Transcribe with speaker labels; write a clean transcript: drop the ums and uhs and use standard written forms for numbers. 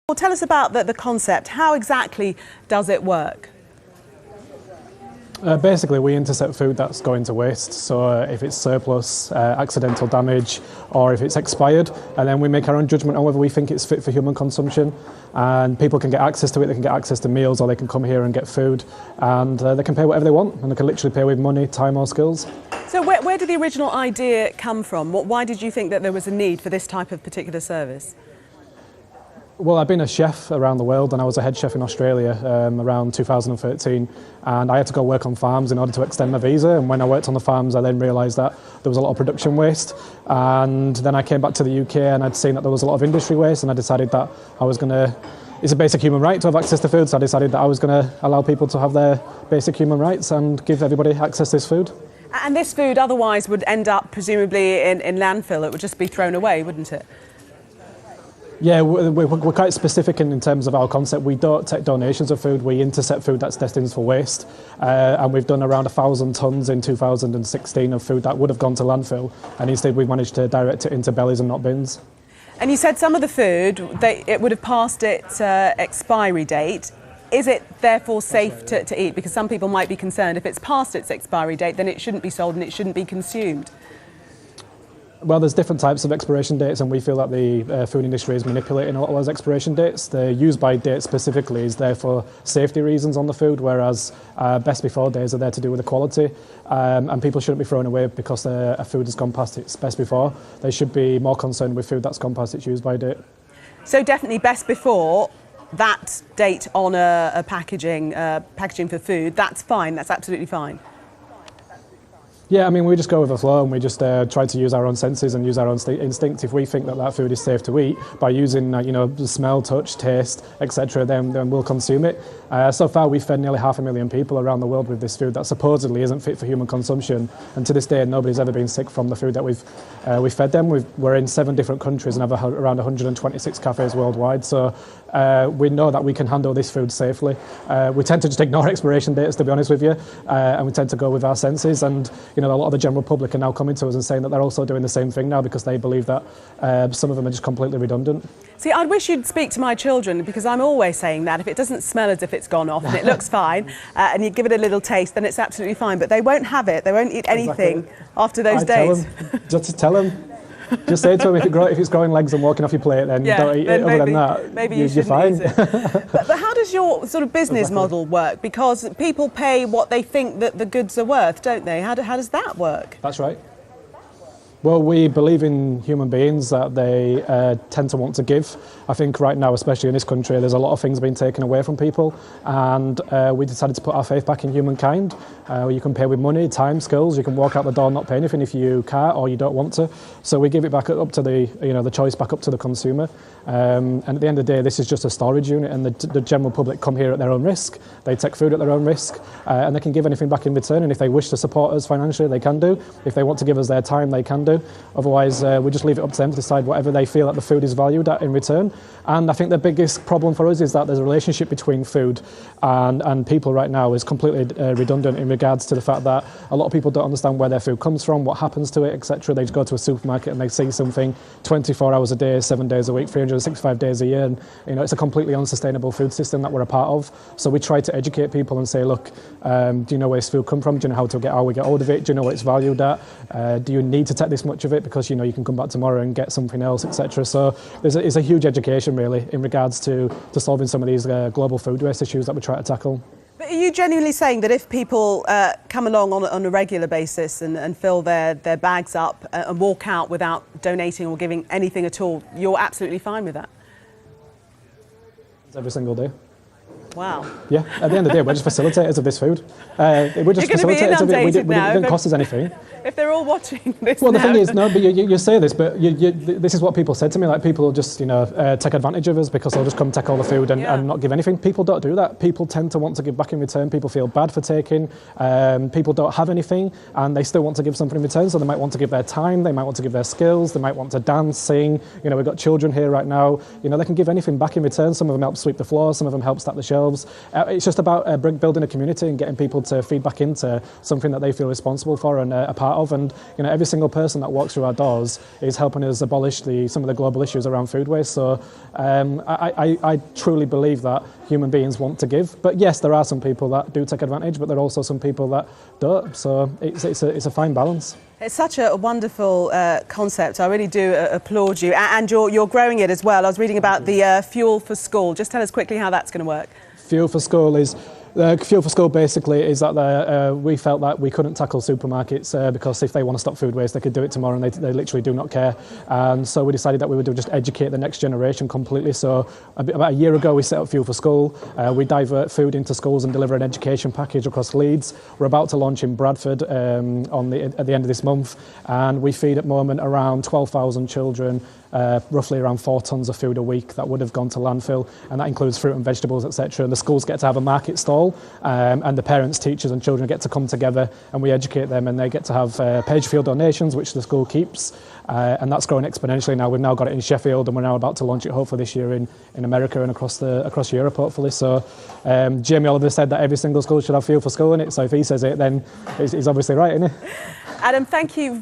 Speaker 1: Well, tell us about the concept. How exactly does it work?
Speaker 2: Basically, we intercept food that's going to waste. So if it's surplus, accidental damage, or if it's expired, and then we make our own judgment on whether we think it's fit for human consumption. And people can get access to it. They can get access to meals, or they can come here and get food, and they can pay whatever they want, and they can literally pay with money, time, or skills.
Speaker 1: So where did the original idea come from? Why did you think that there was a need for this type of particular service?
Speaker 2: Well, I've been a chef around the world, and I was a head chef in Australia around 2013, and I had to go work on farms in order to extend my visa. And when I worked on the farms, I then realised that there was a lot of production waste, and then I came back to the UK and I'd seen that there was a lot of industry waste, and I decided that I was going to, it's a basic human right to have access to food, so I decided that I was going to allow people to have their basic human rights and give everybody access to this food.
Speaker 1: And this food otherwise would end up presumably in landfill. It would just be thrown away, wouldn't it?
Speaker 2: Yeah, we're quite specific in terms of our concept. We don't take donations of food, we intercept food that's destined for waste. And we've done around 1,000 tonnes in 2016 of food that would have gone to landfill. And instead we've managed to direct it into bellies and not bins.
Speaker 1: And you said some of the food, it would have passed its expiry date. Is it therefore safe to eat? Because some people might be concerned if it's past its expiry date, then it shouldn't be sold and it shouldn't be consumed.
Speaker 2: Well, there's different types of expiration dates, and we feel that the food industry is manipulating a lot of those expiration dates. The use-by date specifically is there for safety reasons on the food, whereas best before days are there to do with the quality. And people shouldn't be thrown away because a food has gone past its best before. They should be more concerned with food that's gone past its use-by date.
Speaker 1: So definitely best before, that date on a packaging for food, that's fine, that's absolutely fine.
Speaker 2: Yeah, I mean, we just go with the flow, and we just try to use our own senses and use our own instinct. If we think that food is safe to eat by using, the smell, touch, taste, etc., then we'll consume it. So far, we've fed nearly 500,000 people around the world with this food that supposedly isn't fit for human consumption. And to this day, nobody's ever been sick from the food that we've fed them. We're in 7 different countries and have around 126 cafes worldwide. So we know that we can handle this food safely. We tend to just ignore expiration dates, to be honest with you, and we tend to go with our senses. And a lot of the general public are now coming to us and saying that they're also doing the same thing now because they believe that some of them are just completely redundant.
Speaker 1: See, I'd wish you'd speak to my children, because I'm always saying that if it doesn't smell as if it's gone off and it looks fine, and you give it a little taste, then it's absolutely fine. But they won't have it. They won't eat anything after those days.
Speaker 2: Just tell them. Just say to them, if it's growing legs and walking off your plate, then don't eat it. Other than that,
Speaker 1: maybe
Speaker 2: you're fine.
Speaker 1: Eat it. but how does your sort of business model work? Because people pay what they think that the goods are worth, don't they? How does that work?
Speaker 2: That's right. Well, we believe in human beings, that they tend to want to give. I think right now, especially in this country, there's a lot of things being taken away from people, and we decided to put our faith back in humankind. You can pay with money, time, skills. You can walk out the door and not pay anything if you can't or you don't want to. So we give it back up to the choice back up to the consumer. And at the end of the day, this is just a storage unit, and the general public come here at their own risk. They take food at their own risk, and they can give anything back in return. And if they wish to support us financially, they can do. If they want to give us their time, they can do. Otherwise, we just leave it up to them to decide whatever they feel that the food is valued at in return. And I think the biggest problem for us is that there's a relationship between food and people right now is completely redundant in regards to the fact that a lot of people don't understand where their food comes from, what happens to it, etc. They go to a supermarket and they see something 24 hours a day, 7 days a week, 365 days a year, and it's a completely unsustainable food system that we're a part of. So we try to educate people and say, look, do you know where this food come from? Do you know how we get hold of it? Do you know what it's valued at? Do you need to take this much of it because you can come back tomorrow and get something else, etc. So it's a huge education really in regards to solving some of these global food waste issues that we try to tackle.
Speaker 1: But are you genuinely saying that if people come along on a regular basis and fill their bags up and walk out without donating or giving anything at all, you're absolutely fine with that?
Speaker 2: Every single day.
Speaker 1: Wow.
Speaker 2: Yeah, at the end of the day, we're just facilitators of this food. We're just facilitators of it. It didn't cost us anything.
Speaker 1: If they're all watching this
Speaker 2: Well, the
Speaker 1: now.
Speaker 2: thing is, no, but you say this, but this is what people said to me, like people just, take advantage of us because they'll just come take all the food and not give anything. People don't do that. People tend to want to give back in return. People feel bad for taking. People don't have anything and they still want to give something in return, so they might want to give their time, they might want to give their skills, they might want to dance, sing. We've got children here right now. They can give anything back in return. Some of them help sweep the floor, some of them help stack the shelves. themselves. It's just about building a community and getting people to feed back into something that they feel responsible for and a part of. And every single person that walks through our doors is helping us abolish some of the global issues around food waste. So I truly believe that human beings want to give. But yes, there are some people that do take advantage, but there are also some people that don't. So it's a fine balance.
Speaker 1: It's such a wonderful concept. I really do applaud you. And you're growing it as well. I was reading about the Fuel for School. Just tell us quickly how that's going to work.
Speaker 2: Fuel for School basically is that we felt that we couldn't tackle supermarkets because if they want to stop food waste, they could do it tomorrow, and they literally do not care. And so we decided that we would just educate the next generation completely. So about a year ago, we set up Fuel for School. We divert food into schools and deliver an education package across Leeds. We're about to launch in Bradford at the end of this month, and we feed at the moment around 12,000 children. Roughly around 4 tonnes of food a week that would have gone to landfill, and that includes fruit and vegetables, etc. And the schools get to have a market stall, and the parents, teachers and children get to come together, and we educate them, and they get to have Pagefield donations, which the school keeps, and that's growing exponentially now. We've now got it in Sheffield, and we're now about to launch it hopefully this year in America and across Europe hopefully. So Jamie Oliver said that every single school should have Fuel for School in it, so if he says it, then he's obviously right, isn't he?
Speaker 1: Adam, thank you